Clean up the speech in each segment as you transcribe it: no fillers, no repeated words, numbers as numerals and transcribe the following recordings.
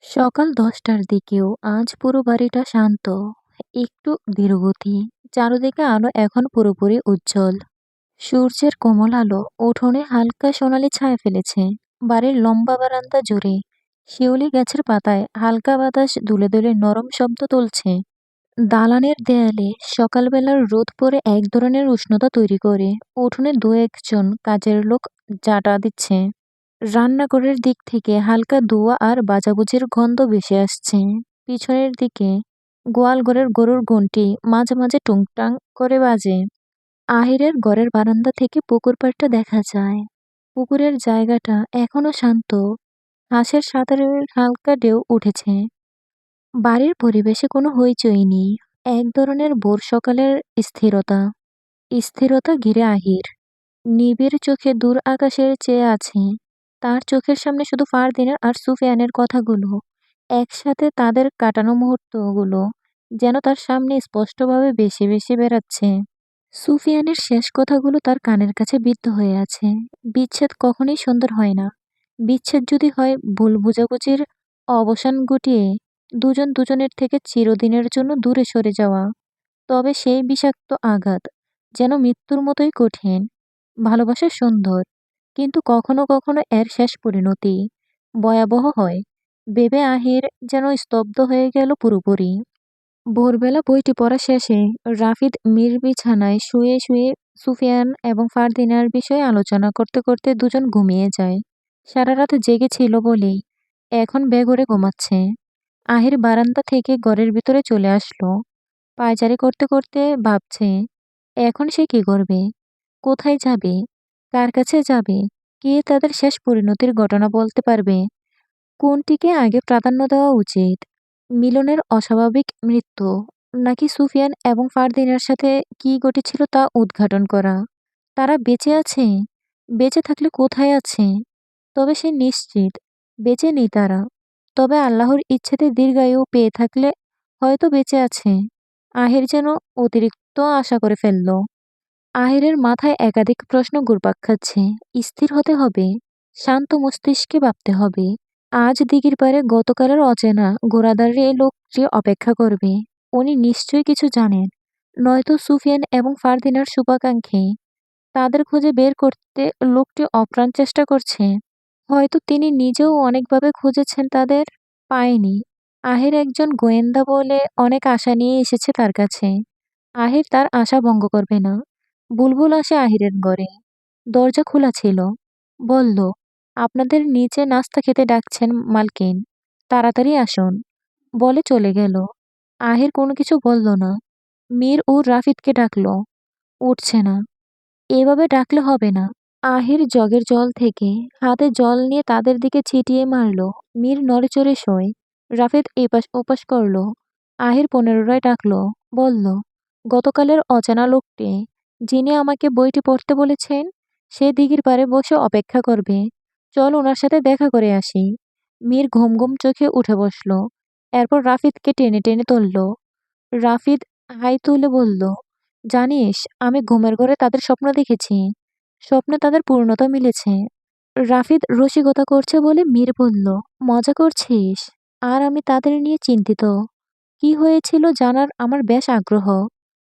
সকাল ১০টার দিকেও আজ পুরো বাড়িটা শান্ত, একটু ধীরগতি। চারদিকে আলো এখন পুরোপুরি উজ্জ্বল। সূর্যের কোমল আলো উঠোনে হালকা সোনালি ছায়া ফেলেছে। বাড়ির লম্বা বারান্দা জুড়ে শিউলি গাছের পাতায় হালকা বাতাস দুলে দুলে নরম শব্দ তুলছে। দালানের দেয়ালে সকালবেলার রোদ পড়ে এক ধরনের উষ্ণতা তৈরি করে। উঠোনে দু একজন কাজের লোক জাঁটা দিচ্ছে। রান্নাঘরের দিক থেকে হালকা ধোঁয়া আর ভাজাভুজির গন্ধ ভেসে আসছে। পিছনের দিকে গোয়ালঘরের গরুর ঘন্টি মাঝে মাঝে টুংটাং করে বাজে। আহিরের ঘরের বারান্দা থেকে পুকুর পাড়টা দেখা যায়। পুকুরের জায়গাটা এখনো শান্ত, হাঁসের সাঁতারের হালকা ঢেউ উঠেছে। বাড়ির পরিবেশে কোনো হইচই নেই। এক ধরনের ভোর সকালের স্থিরতা। স্থিরতা ঘিরে আহির। নিবিড় চোখে দূর আকাশের চেয়ে আছে। তার চোখের সামনে শুধু ফারদিনের আর সুফিয়ানের কথাগুলো, একসাথে তাদের কাটানো মুহূর্তগুলো যেন তার সামনে স্পষ্টভাবে বেশি বেশি বেড়াচ্ছে। সুফিয়ানের শেষ কথাগুলো তার কানের কাছে বিদ্ধ হয়ে আছে। বিচ্ছেদ কখনোই সুন্দর হয় না। বিচ্ছেদ যদি হয় ভুল বোঝাবুঝির অবসান ঘটিয়ে দুজন দুজনের থেকে চিরদিনের জন্য দূরে সরে যাওয়া, তবে সেই বিষাক্ত আঘাত যেন মৃত্যুর মতোই কঠিন। ভালোবাসা সুন্দর, কিন্তু কখনো কখনো এর শেষ পরিণতি ভয়াবহ হয়। ভেবে আহির যেন স্তব্ধ হয়ে গেল পুরোপুরি। ভোরবেলা বইটি পড়া শেষে রাফিদ মির বিছানায় শুয়ে শুয়ে সুফিয়ান এবং ফারদিনার বিষয়ে আলোচনা করতে করতে দুজন ঘুমিয়ে যায়। সারা রাত জেগেছিল বলেই এখন বেঘোরে ঘুমাচ্ছে। আহির বারান্দা থেকে ঘরের ভিতরে চলে আসলো। পায়চারি করতে করতে ভাবছে, এখন সে কি করবে, কোথায় যাবে, কার কাছে যাবে, কে তাদের শেষ পরিণতির ঘটনা বলতে পারবে। কোনটিকে আগে প্রাধান্য দেওয়া উচিত? মিলনের অস্বাভাবিক মৃত্যু, নাকি সুফিয়ান এবং ফারদিনের সাথে কি ঘটেছিল তা উদ্ঘাটন করা? তারা বেঁচে আছে? বেঁচে থাকলে কোথায় আছে? তবে সে নিশ্চিত বেঁচে নেই তারা। তবে আল্লাহর ইচ্ছেতে দীর্ঘায়ু পেয়ে থাকলে হয়তো বেঁচে আছে। আহির যেন অতিরিক্ত আশা করে ফেলল। আহিরের মাথায় একাধিক প্রশ্ন ঘুরপাক খাচ্ছে। স্থির হতে হবে, শান্ত মস্তিষ্কে ভাবতে হবে। আজ দিঘির পাড়ে গতকালের অচেনা ঘোড়াদারে লোকটি অপেক্ষা করবে। উনি নিশ্চয়ই কিছু জানেন, নয়তো সুফিয়ান এবং ফারদিনার শুভাকাঙ্ক্ষী। তাদের খুঁজে বের করতে লোকটি অপ্রাণ চেষ্টা করছে। হয়তো তিনি নিজেও অনেকভাবে খুঁজেছেন তাদের, পায়নি। আহির একজন গোয়েন্দা বলে অনেক আশা নিয়ে এসেছে তার কাছে। আহির তার আশা ভঙ্গ করবে না। বুলবুল আসে আহিরের ঘরে। দরজা খোলা ছিল। বলল, আপনাদের নিচে নাস্তা খেতে ডাকছেন মালকিন, তাড়াতাড়ি আসুন। বলে চলে গেল। আহির কোনো কিছু বলল না। মীর ও রাফিদকে ডাকলো। উঠছে না। এভাবে ডাকলে হবে না। আহির জগের জল থেকে হাতে জল নিয়ে তাদের দিকে ছিটিয়ে মারল। মীর নড়েচড়ে শোয়। রাফিদ এপাশ ওপাশ করল। আহির পুনরায় ডাকলো। বলল, গতকালের অজানা লোকটি, যিনি আমাকে বইটি পড়তে বলেছেন, সে দিঘির পাড়ে বসে অপেক্ষা করবে। চল ওনার সাথে দেখা করে আসি। মীর ঘুম ঘুম চোখে উঠে বসল। এরপর রাফিদকে টেনে টেনে তুলল। রাফিদ হাই তুলে বলল, জানিস, আমি ঘুমের ঘরে তাদের স্বপ্ন দেখেছি। স্বপ্নে তাদের পূর্ণতা মিলেছে। রাফিদ রসিকতা করছে বলে মীর বলল, মজা করছিস? আর আমি তাদের নিয়ে চিন্তিত। কি হয়েছিল জানার আমার বেশ আগ্রহ।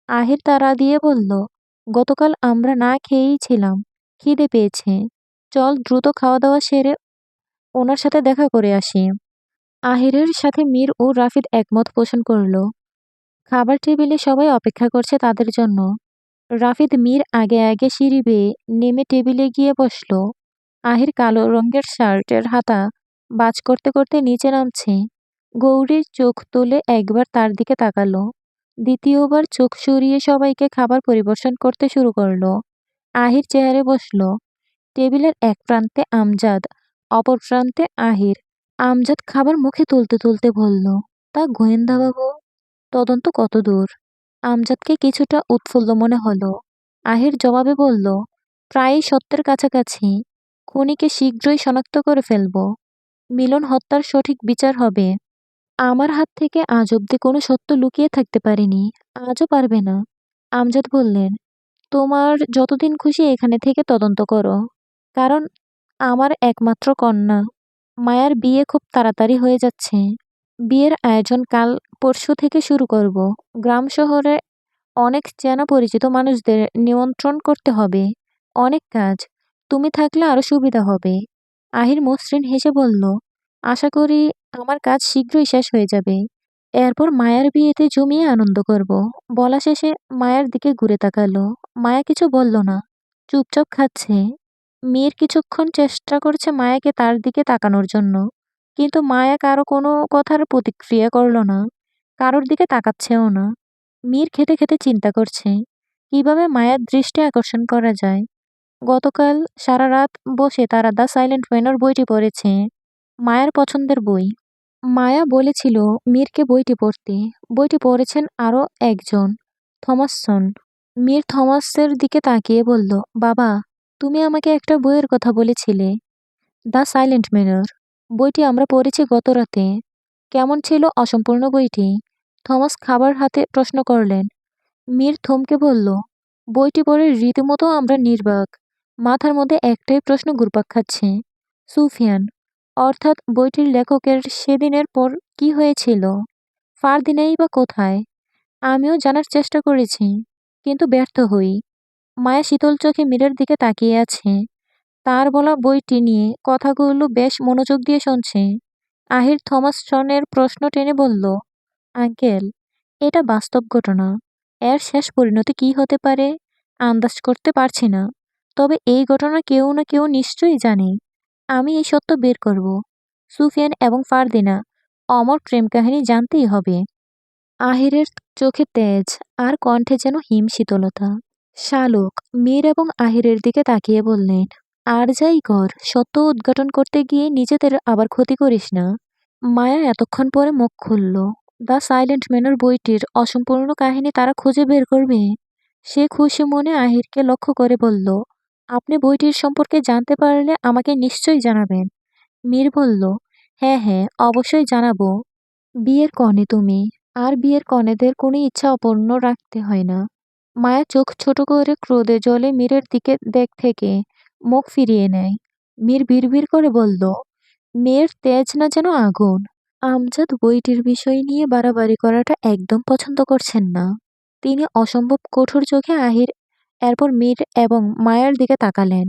আহির তাড়া দিয়ে বলল, গতকাল আমরা না খেয়েই ছিলাম, খিদে পেয়েছে। চল দ্রুত খাওয়া দাওয়া সেরে ওনার সাথে দেখা করে আসি। আহিরের সাথে মীর ও রাফিদ একমত পোষণ করল। খাবার টেবিলে সবাই অপেক্ষা করছে তাদের জন্য। রাফিদ মীর আগে আগে সিঁড়ি বেয়ে নেমে টেবিলে গিয়ে বসল। আহির কালো রঙের শার্টের হাতা বাজ করতে করতে নিচে নামছে। গৌরীর চোখ তুলে একবার তার দিকে তাকালো। দ্বিতীয়বার চোখ সরিয়ে সবাইকে খাবার পরিবেশন করতে শুরু করলো। আহির চেয়ারে বসল। টেবিলের এক প্রান্তে আমজাদ, অপর প্রান্তে আহির। আমজাদ খাবার মুখে তুলতে তুলতে বলল, তা গোয়েন্দা বাবু, তদন্ত কত দূর? আমজাদকে কিছুটা উৎফুল্ল মনে হলো। আহির জবাবে বলল, প্রায়ই সত্যের কাছাকাছি। খুনিকে শীঘ্রই শনাক্ত করে ফেলব। মিলন হত্যার সঠিক বিচার হবে। আমার হাত থেকে আজ অব্দি কোনো সত্য লুকিয়ে থাকতে পারেনি, আজও পারবে না। আমজাদ বললেন, তোমার যতদিন খুশি এখানে থেকে তদন্ত করো। কারণ আমার একমাত্র কন্যা। মায়ার বিয়ে খুব তাড়াতাড়ি হয়ে যাচ্ছে। বিয়ের আয়োজন কাল পরশু থেকে শুরু করব। গ্রাম শহরে অনেক চেনা পরিচিত মানুষদের নিমন্ত্রণ করতে হবে। অনেক কাজ। তুমি থাকলে আরো সুবিধা হবে। আহির মসৃণ হেসে বলল, আশা করি আমার কাজ শীঘ্রই শেষ হয়ে যাবে। এরপর মায়ার বিয়েতে জমিয়ে আনন্দ করব। বলা শেষে মায়ার দিকে ঘুরে তাকালো। মায়া কিছু বলল না। চুপচাপ খাচ্ছে। মীর কিছুক্ষণ চেষ্টা করছে মায়াকে তার দিকে তাকানোর জন্য। কিন্তু মায়া কারো কোনো কথার প্রতিক্রিয়া করল না। কারোর দিকে তাকাচ্ছেও না। মীর খেতে খেতে চিন্তা করছে কিভাবে মায়ার দৃষ্টি আকর্ষণ করা যায়। গতকাল সারা রাত বসে তারা দ্য সাইলেন্ট ম্যানর বইটি পড়েছে। মায়ার পছন্দের বই। মায়া বলেছিল মীরকে বইটি পড়তে। বইটি পড়েছেন আরও একজন, থমাসসন। মীর থমাসের দিকে তাকিয়ে বলল, বাবা, তুমি আমাকে একটা বইয়ের কথা বলেছিলে, দ্য সাইলেন্ট ম্যানর। বইটি আমরা পড়েছি গত রাতে। কেমন ছিল অসম্পূর্ণ বইটি? থমাস খাবার হাতে প্রশ্ন করলেন। মীর থমকে বলল, বইটি পড়ে রীতিমতো আমরা নির্বাক। মাথার মধ্যে একটাই প্রশ্ন ঘুরপাক খাচ্ছে। সুফিয়ান, অর্থাৎ বইটির লেখকের সেদিনের পর কি হয়েছিল? ফারদিনাই বা কোথায়? আমিও জানার চেষ্টা করেছি, কিন্তু ব্যর্থ হই। মায়া শীতল চোখে মীরের দিকে তাকিয়ে আছে। তার বলা বইটি নিয়ে কথাগুলো বেশ মনোযোগ দিয়ে শুনছে। আহির থমাসসনের প্রশ্ন টেনে বলল, আঙ্কেল, এটা বাস্তব ঘটনা। এর শেষ পরিণতি কি হতে পারে আন্দাজ করতে পারছি না। তবে এই ঘটনা কেউ না কেউ নিশ্চয়ই জানে। আমি এই সত্য বের করব। সুফিয়ান এবং ফারদিনা অমর প্রেম কাহিনী জানতেই হবে। আহিরের চোখে তেজ আর কণ্ঠে যেন হিম শীতলতা। শালুক মীর এবং আহিরের দিকে তাকিয়ে বললেন, আর যাই কর, সত্য উদ্ঘাটন করতে গিয়ে নিজেদের আবার ক্ষতি করিস না। মায়া এতক্ষণ পরে মুখ খুলল। দ্য সাইলেন্ট ম্যানর বইটির অসম্পূর্ণ কাহিনী তারা খুঁজে বের করবে। সে খুশি মনে আহিরকে লক্ষ্য করে বলল, আপনি বইটির সম্পর্কে জানতে পারলে আমাকে নিশ্চয়ই জানাবেন। মীর বলল, হ্যাঁ হ্যাঁ, অবশ্যই জানাবো। বিয়ের কনে তুমি, আর বিয়ের কনেদের কোনো ইচ্ছা অপূর্ণ রাখতে হয় না। মায়া চোখ ছোট করে ক্রোধে জ্বলে মীরের দিকে থেকে মুখ ফিরিয়ে নেয়। মীর বিড়বিড় করে বলল, মেয়ের তেজ না যেন আগুন। আমজাদ বইটির বিষয় নিয়ে বাড়াবাড়ি করাটা একদম পছন্দ করছেন না। তিনি অসম্ভব কঠোর চোখে আহির এরপর মীর এবং মায়ের দিকে তাকালেন।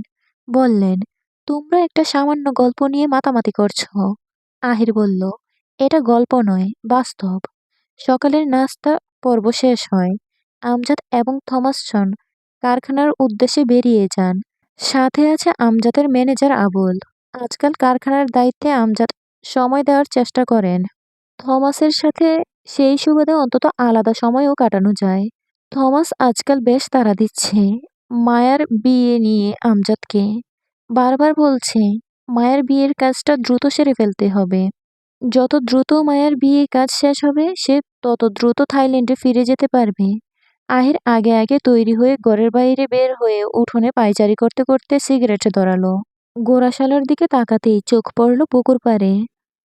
বললেন, তোমরা একটা সামান্য গল্প নিয়ে মাতামাতি করছো। আহির বলল, এটা গল্প নয়, বাস্তব। সকালের নাস্তা পর্ব শেষ হয়। আমজাদ এবং থমাসসন কারখানার উদ্দেশ্যে বেরিয়ে যান। সাথে আছে আমজাদের ম্যানেজার আবুল। আজকাল কারখানার দায়িত্বে আমজাদ সময় দেওয়ার চেষ্টা করেন। থমাসের সাথে সেই সুবাদে অন্তত আলাদা সময়ও কাটানো যায়। থমাস আজকাল বেশ তাড়া দিচ্ছে মায়ার বিয়ে নিয়ে আমজাদকে। বারবার বলছে মায়ের বিয়ের কাজটা দ্রুত সেরে ফেলতে হবে। যত দ্রুত মায়ের বিয়ে কাজ শেষ হবে সে তত দ্রুত থাইল্যান্ডে ফিরে যেতে পারবে। আহির আগে আগে তৈরি হয়ে ঘরের বাইরে বের হয়ে উঠোনে পায়চারি করতে করতে সিগারেট ধরালো। গোরাশালার দিকে তাকাতেই চোখ পড়ল পুকুর পাড়ে।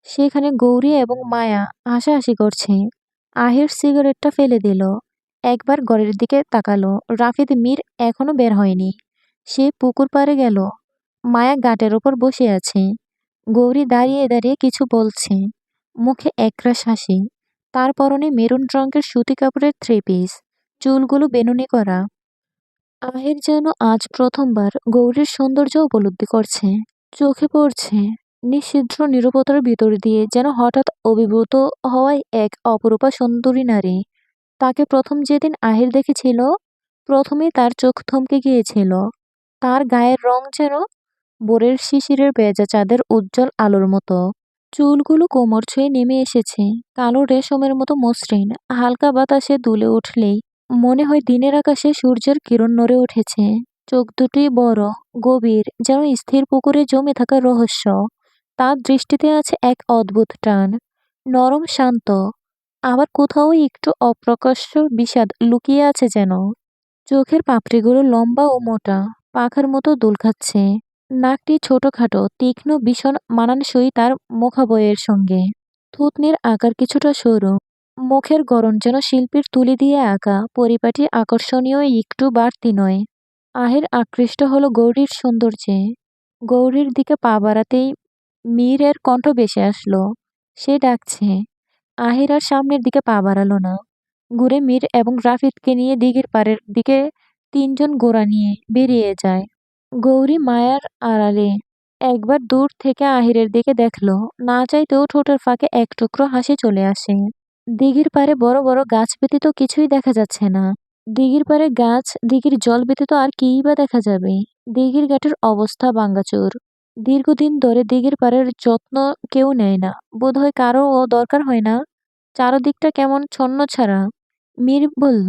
সেখানে গৌরী এবং মায়া হাসাহাসি করছে। আহির সিগারেটটা ফেলে দিল। একবার ঘরের দিকে তাকালো। রাফিদ মীর এখনো বের হয়নি। সে পুকুর পাড়ে গেল। মায়া ঘাটের ওপর বসে আছে। গৌরী দাঁড়িয়ে দাঁড়িয়ে কিছু বলছে। মুখে একরাশ হাসি। তার পরনে মেরুন রঙের সুতি কাপড়ের থ্রি পিস, চুলগুলো বেনুনি করা। আহির যেন আজ প্রথমবার গৌরীর সৌন্দর্য উপলব্ধি করছে। চোখে পড়ছে নিঃছিদ্র নীরবতার ভিতর দিয়ে যেন হঠাৎ অভিভূত হওয়ায় এক অপরূপা সুন্দরী নারী। তাকে প্রথম যেদিন আহির দেখেছিল, প্রথমেই তার চোখ থমকে গিয়েছিল। তার গায়ের রং যেন ভোরের শিশিরের ভেজা চাঁদের উজ্জ্বল আলোর মতো। চুলগুলো কোমর ছুঁয়ে নেমে এসেছে, কালো রেশমের মতো মসৃণ। হালকা বাতাসে দুলে উঠলেই মনে হয় দিনের আকাশে সূর্যের কিরণ নড়ে উঠেছে। চোখ দুটি বড়, গভীর, যেন স্থির পুকুরে জমে থাকা রহস্য। তার দৃষ্টিতে আছে এক অদ্ভুত টান, নরম শান্ত, আবার কোথাও একটু অপ্রকাশ্য বিষাদ লুকিয়ে আছে যেন। চোখের পাপড়িগুলো লম্বা ও মোটা, পাখার মতো দোল খাচ্ছে। নাকটি ছোটখাটো, তীক্ষ্ণ, ভীষণ মানানসই তার মুখাবয়ের সঙ্গে। থুতনির আকার কিছুটা সরু। মুখের গড়ন যেন শিল্পীর তুলি দিয়ে আঁকা, পরিপাটি, আকর্ষণীয়, একটু বাড়তি নয়। আহির আকৃষ্ট হলো গৌরীর সৌন্দর্যে। গৌরীর দিকে পা বাড়াতেই মীরের কণ্ঠ ভেসে আসলো। সে ডাকছে। আহির আর সামনের দিকে পা বাড়ালো না। ঘুরে মীর এবং রাফিদকে নিয়ে দিঘির পাড়ের দিকে তিনজন গোড়া নিয়ে বেরিয়ে যায়। গৌরী মায়ার আড়ালে একবার দূর থেকে আহিরের দিকে দেখলো। না চাইতেও ঠোঁটের ফাঁকে এক টুকরো হাসি চলে আসে। দিঘির পাড়ে বড় বড় গাছ ব্যতীত কিছুই দেখা যাচ্ছে না। দিঘির পাড়ে গাছ, দিঘির জল ব্যতীত আর কিই বা দেখা যাবে? দিঘির ঘাটের অবস্থা ভাঙাচোর। দীর্ঘদিন ধরে দিঘির পাড়ের যত্ন কেউ নেয় না। বোধহয় কারো ও দরকার হয় না। চারদিকটা কেমন ছন্নছাড়া। মীর বলল,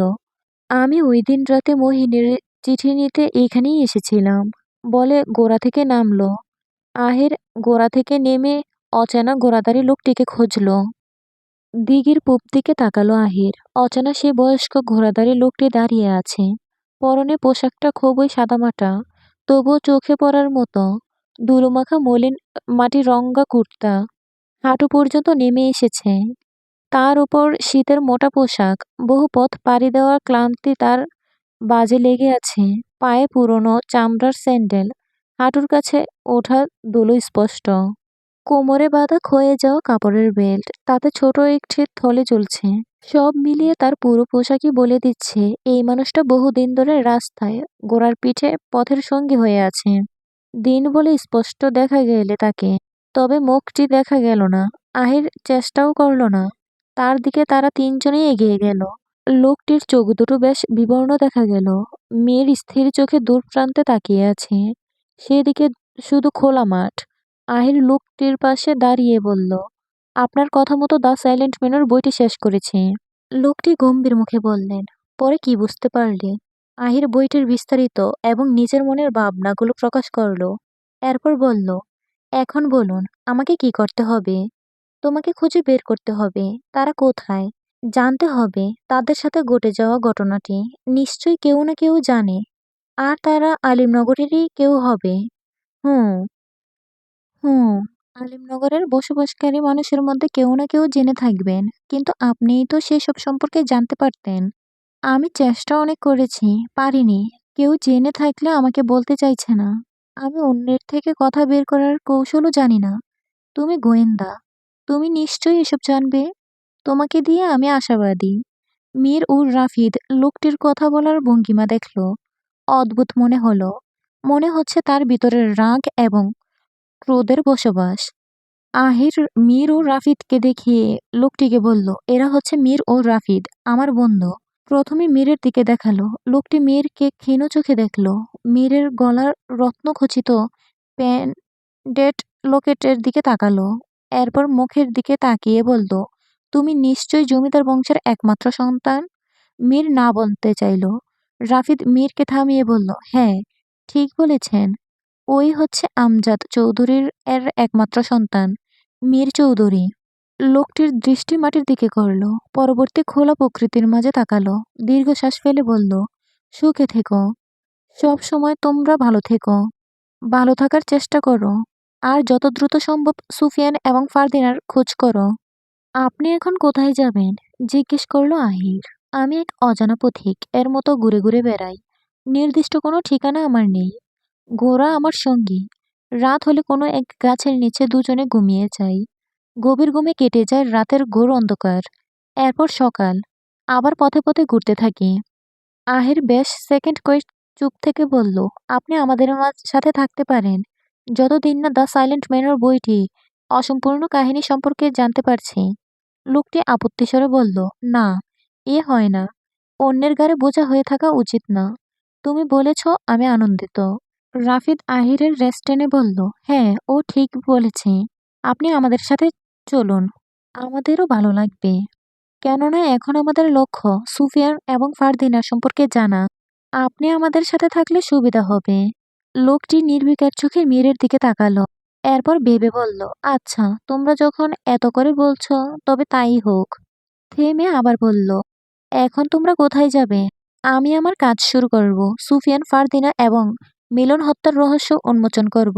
আমি ওই দিন রাতে মোহিনীর চিঠি নিতে এখানেই এসেছিলাম, বলে গোড়া থেকে নামলো। আহির গোড়া থেকে নেমে অচেনা ঘোড়াধারী লোকটিকে খুঁজল। দিঘির পূব দিকে তাকালো আহির। অচেনা সে বয়স্ক ঘোড়াধারী লোকটি দাঁড়িয়ে আছে। পরনে পোশাকটা খুবই সাদামাটা, তবুও চোখে পড়ার মতো। ধুলোমাখা মলিন মাটির রঙা কুর্তা হাঁটু পর্যন্ত নেমে এসেছে। তার উপর শীতের মোটা পোশাক। বহু পথ পাড়ি দেওয়ার ক্লান্তি তার বাজে লেগে আছে। পায়ে পুরনো চামড়ার স্যান্ডেল, হাঁটুর কাছে ওঠা ধুলো স্পষ্ট। কোমরে বাঁধা ক্ষয়ে যাওয়া কাপড়ের বেল্ট, তাতে ছোট একটি থলে ঝুলছে। সব মিলিয়ে তার পুরো পোশাকই বলে দিচ্ছে এই মানুষটা বহুদিন ধরে রাস্তায়, ঘোড়ার পিঠে পথের সঙ্গী হয়ে আছে। দিন বলে স্পষ্ট দেখা গেলে তাকে, তবে মুখটি দেখা গেল না। আহির চেষ্টাও করল না। তার দিকে তারা তিনজনেই এগিয়ে গেল। লোকটির চোখ দুটো বেশ বিবর্ণ দেখা গেল। মেয়ের স্থির চোখে দূর প্রান্তে তাকিয়ে আছে। সেদিকে শুধু খোলা মাঠ। আহির লোকটির পাশে দাঁড়িয়ে বলল, আপনার কথা মতো দ্য সাইলেন্ট ম্যানের বইটি শেষ করেছি। লোকটি গম্ভীর মুখে বললেন, পরে কি বুঝতে পারলে? আহির বইটির বিস্তারিত এবং নিজের মনের ভাবনাগুলো প্রকাশ করল। এরপর বলল, এখন বলুন আমাকে কি করতে হবে? তোমাকে খুঁজে বের করতে হবে তারা কোথায়। জানতে হবে তাদের সাথে ঘটে যাওয়া ঘটনাটি নিশ্চয়ই কেউ না কেউ জানে। আর তারা আলিমনগরেরই কেউ হবে। হুম। হুম। আলিমনগরের বসবাসকারী মানুষের মধ্যে কেউ না কেউ জেনে থাকবেন, কিন্তু আপনিই তো সেসব সম্পর্কে জানতে পারতেন। আমি চেষ্টা অনেক করেছি, পারিনি। কেউ জেনে থাকলে আমাকে বলতে চাইছে না। আমি অন্যের থেকে কথা বের করার কৌশলও জানি না। তুমি গোয়েন্দা, তুমি নিশ্চয়ই এসব জানবে। তোমাকে দিয়ে আমি আশাবাদী। মীর উর রাফিদ লোকটির কথা বলার ভঙ্গিমা দেখল। অদ্ভুত মনে হলো। মনে হচ্ছে তার ভিতরের রাগ এবং ক্রোধের বসবাস। আহির মীর ও রাফিদকে দেখিয়ে লোকটিকে বলল, এরা হচ্ছে মীর ও রাফিদ, আমার বন্ধু। প্রথমে মীরের দিকে দেখালো। লোকটি মীরকে ক্ষীণ চোখে দেখল। মীরের গলার রত্নখচিত প্যান্ডেট লকেটের দিকে তাকালো। এরপর মুখের দিকে তাকিয়ে বলল, তুমি নিশ্চয়ই জমিদার বংশের একমাত্র সন্তান। মীর না বলতে চাইল। রাফিদ মীরকে থামিয়ে বলল, হ্যাঁ, ঠিক বলেছেন। ওই হচ্ছে আমজাদ চৌধুরীর এর একমাত্র সন্তান, মীর চৌধুরী। লোকটির দৃষ্টি মাটির দিকে করল। পরবর্তী খোলা প্রকৃতির মাঝে তাকালো। দীর্ঘশ্বাস ফেলে বলল, সুখে থেকো। সব সময় তোমরা ভালো থেকো। ভালো থাকার চেষ্টা করো। আর যত দ্রুত সম্ভব সুফিয়ান এবং ফারদিনার খোঁজ করো। আপনি এখন কোথায় যাবেন? জিজ্ঞেস করলো আহির। আমি এক অজানা পথিক এর মতো ঘুরে ঘুরে বেড়াই। নির্দিষ্ট কোনো ঠিকানা আমার নেই। ঘোড়া আমার সঙ্গী। রাত হলে কোনো এক গাছের নিচে দুজনে ঘুমিয়ে যাই। গভীর ঘুমে কেটে যায় রাতের ঘোর অন্ধকার। এরপর সকাল। আবার পথে পথে ঘুরতে থাকি। আহির বেশ সেকেন্ড কয়েক চুপ থেকে বলল, আপনি আমাদের সাথে থাকতে পারেন যতদিন না দ্য সাইলেন্ট ম্যানের বইটি অসম্পূর্ণ কাহিনী সম্পর্কে জানতে পারছি। লোকটি আপত্তিস্বরে বলল, না, এ হয় না। অন্যের ঘাড়ে বোঝা হয়ে থাকা উচিত না। তুমি বলেছ, আমি আনন্দিত। রাফিদ আহিরের রেস্ট টেনে বলল, হ্যাঁ, ও ঠিক বলেছে। আপনি আমাদের সাথে চলুন। আমাদেরও ভালো লাগবে। কেননা এখন আমাদের লক্ষ্য সুফিয়ান এবং ফারদিনা সম্পর্কে জানা। আপনি আমাদের সাথে থাকলে সুবিধা হবে। লোকটি নির্বিকার চোখে মীরের দিকে তাকালো। এরপর ভেবে বলল, আচ্ছা, তোমরা যখন এত করে বলছো তবে তাই হোক। থেমে আবার বলল, এখন তোমরা কোথায় যাবে? আমি আমার কাজ শুরু করব। সুফিয়ান, ফারদিনা এবং মিলন হত্যার রহস্য উন্মোচন করব।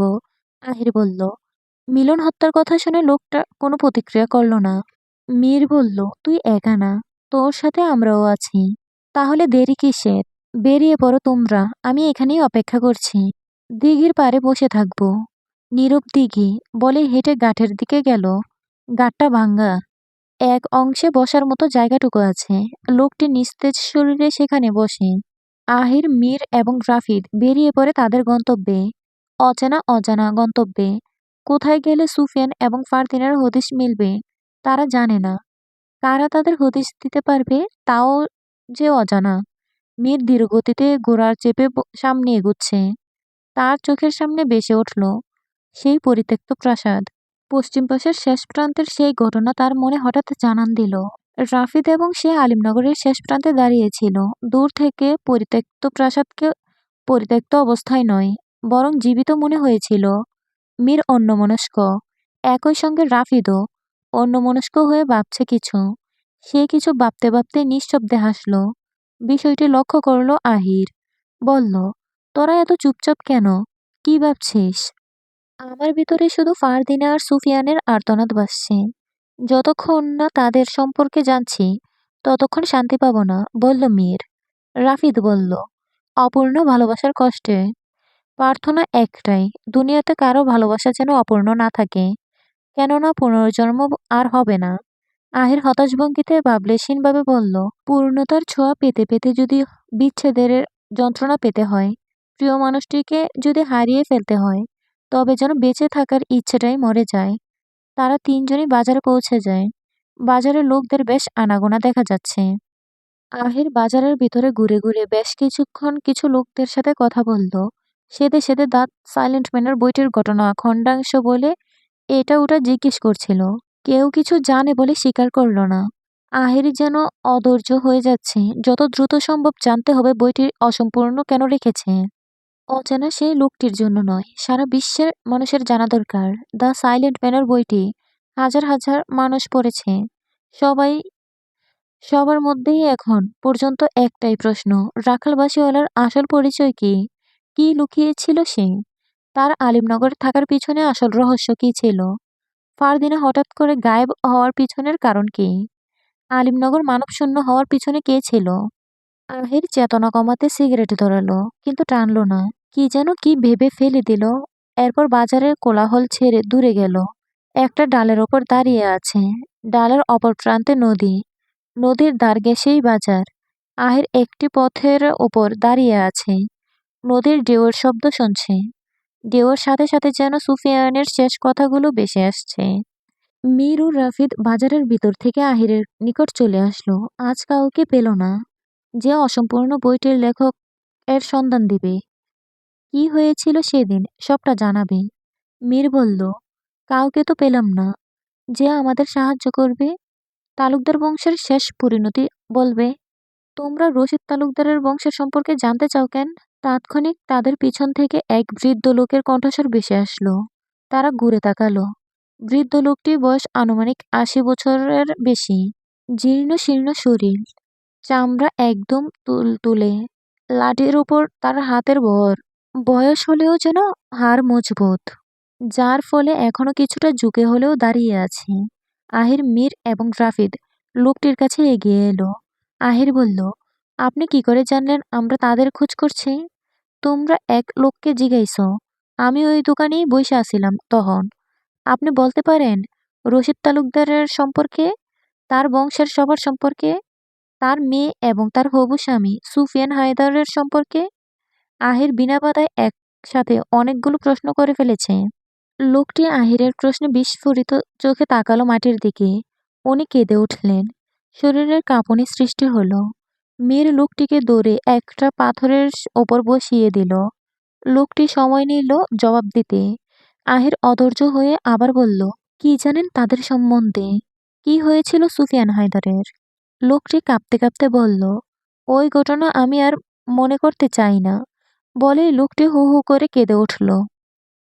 আহির বলল। মিলন হত্যার কথা শুনে লোকটা কোনো প্রতিক্রিয়া করল না। মীর বলল, তুই একা না, তোর সাথে আমরাও আছি। তাহলে দেরি কিসের? বেরিয়ে পড়ো তোমরা, আমি এখানেই অপেক্ষা করছি। দিঘির পাড়ে বসে থাকবো। নীরব দিঘি বলে হেঁটে ঘাটের দিকে গেল। ঘাটটা ভাঙা, এক অংশে বসার মতো জায়গাটুকু আছে। লোকটি নিস্তেজ শরীরে সেখানে বসে। আহির, মীর এবং রাফিদ বেরিয়ে পড়ে তাদের গন্তব্যে। অচেনা অজানা গন্তব্যে। কোথায় গেলে সুফিয়ান এবং ফারদিনের হদিস মিলবে তারা জানে না। কারা তাদের হদিস দিতে পারবে তাও যে অজানা। মীর ধীরগতিতে ঘোড়ার চেপে সামনে এগুচ্ছে। তার চোখের সামনে ভেসে উঠল সেই পরিত্যক্ত প্রাসাদ। পশ্চিম পাশের শেষ প্রান্তের সেই ঘটনা তার মনে হঠাৎ জানান দিল। রাফিদ এবং সে আলিমনগরের শেষ প্রান্তে দাঁড়িয়েছিল। দূর থেকে পরিত্যক্ত প্রাসাদকে পরিত্যক্ত অবস্থায় নয়, বরং জীবিত মনে হয়েছিল। মীর অন্যমনস্ক, একই সঙ্গে রাফিদও অন্যমনস্ক হয়ে ভাবছে কিছু। সে কিছু ভাবতে ভাবতে নিঃশব্দে হাসল। বিষয়টি লক্ষ্য করল আহির। বলল, তোরা এত চুপচাপ কেন? কি ভাবছিস? আমার ভিতরে শুধু ফারদিনা আর সুফিয়ানের আর্তনাদ ভাসছে। যতক্ষণ না তাদের সম্পর্কে জানছি ততক্ষণ শান্তি পাবো না, বলল মীর। রাফিদ বলল, অপূর্ণ ভালোবাসার কষ্টে। প্রার্থনা একটাই, দুনিয়াতে কারো ভালোবাসা যেন অপূর্ণ না থাকে, কেননা পুনর্জন্ম আর হবে না। আহির হতাশ ভঙ্গিতে ভাবলেশীনভাবে বলল, পূর্ণতার ছোঁয়া পেতে পেতে যদি বিচ্ছেদের যন্ত্রণা পেতে হয়, প্রিয় মানুষটিকে যদি হারিয়ে ফেলতে হয়, তবে যেন বেঁচে থাকার ইচ্ছেটাই মরে যায়। তারা তিনজনই বাজারে পৌঁছে যায়। বাজারে লোকদের বেশ আনাগোনা দেখা যাচ্ছে। আহির বাজারের ভিতরে ঘুরে ঘুরে বেশ কিছুক্ষণ কিছু লোকদের সাথে কথা বলল। সেদে সেদে দাঁত সাইলেন্ট ম্যানের বইটির ঘটনা খণ্ডাংশ বলে এটা ওটা জিজ্ঞেস করছিল। কেউ কিছু জানে বলে স্বীকার করল না। আহির যেন অধৈর্য হয়ে যাচ্ছে। যত দ্রুত সম্ভব জানতে হবে বইটি অসম্পূর্ণ কেন রেখেছে। অচেনা সেই লোকটির জন্য নয়, সারা বিশ্বের মানুষের জানা দরকার। দ্য সাইলেন্ট ম্যানের বইটি হাজার হাজার মানুষ পড়েছে। সবাই সবার মধ্যেই এখন পর্যন্ত একটাই প্রশ্ন, রাখাল বাসিওয়ালার আসল পরিচয় কি? কি লুকিয়েছিল সে? তার আলিমনগরে থাকার পিছনে আসল রহস্য কি ছিল? ফারদিনা হঠাৎ করে গায়েব হওয়ার পিছনের কারণ কি? আলিমনগর মানবশূন্য হওয়ার পিছনে কে ছিল? আহির চেতনা কমাতে সিগারেট ধরালো, কিন্তু টানলো না। কি ভেবে ফেলে দিল। এরপর বাজারের কোলাহল ছেড়ে দূরে গেল। একটা ডালের ওপর দাঁড়িয়ে আছে। ডালের অপর প্রান্তে নদী। নদীর ধার ঘেঁষেই বাজার। আহির একটি পথের ওপর দাঁড়িয়ে আছে। নদীর ঢেউয়ের শব্দ শুনছে। ঢেউয়ের সাথে সাথে যেন সুফিয়ানের শেষ কথাগুলো ভেসে আসছে। মীর ও রাফিদ বাজারের ভিতর থেকে আহিরের নিকট চলে আসলো। আজ কাউকে পেল না। যে অসম্পূর্ণ বইটির লেখক এর সন্ধান দিবে। কি হয়েছিল সেদিন সবটা জানাবে। মীর বলল, কাউকে তো পেলাম না। যে আমাদের সাহায্য করবে, তালুকদার বংশের শেষ পরিণতি বলবে। তোমরা রশিদ তালুকদারের বংশের সম্পর্কে জানতে চাও কেন? তাৎক্ষণিক তাদের পিছন থেকে এক বৃদ্ধ লোকের কণ্ঠস্বর ভেসে আসলো। তারা ঘুরে তাকালো। বৃদ্ধ লোকটির বয়স আনুমানিক ৮০ বছরের বেশি। জীর্ণ শীর্ণ শরীর, চামড়া একদম তুলতুলে। লাঠির উপর তার হাতের ভর। বয়স হলেও যেন হাড় মজবুত, যার ফলে এখনো কিছুটা ঝুঁকে হলেও দাঁড়িয়ে আছে। আহির, মীর এবং রাফিদ লোকটির কাছে এগিয়ে এলো। আহির বলল, আপনি কি করে জানলেন আমরা তাদের খোঁজ করছি? তোমরা এক লোককে জিগাইছ। আমি ওই দোকানেই বইসা আছিলাম তখন। আপনি বলতে পারেন রশিদ তালুকদারের সম্পর্কে, তার বংশের সবার সম্পর্কে, তার মেয়ে এবং তার হবু স্বামী সুফিয়ান হায়দারের সম্পর্কে? আহির বিনা বাধায় একসাথে অনেকগুলো প্রশ্ন করে ফেলেছে। লোকটি আহিরের প্রশ্নে বিস্ফোরিত চোখে তাকালো মাটির দিকে। উনি কেঁদে উঠলেন। শরীরের কাঁপুনি সৃষ্টি হলো। মীর লোকটিকে দৌড়ে একটা পাথরের ওপর বসিয়ে দিল। লোকটি সময় নিল জবাব দিতে। আহির অধৈর্য হয়ে আবার বলল, কি জানেন তাদের সম্বন্ধে? কি হয়েছিল সুফিয়ান হায়দারের? লোকটি কাঁপতে কাঁপতে বলল, ওই ঘটনা আমি আর মনে করতে চাই না। বলেই লোকটি হু হু করে কেঁদে উঠল।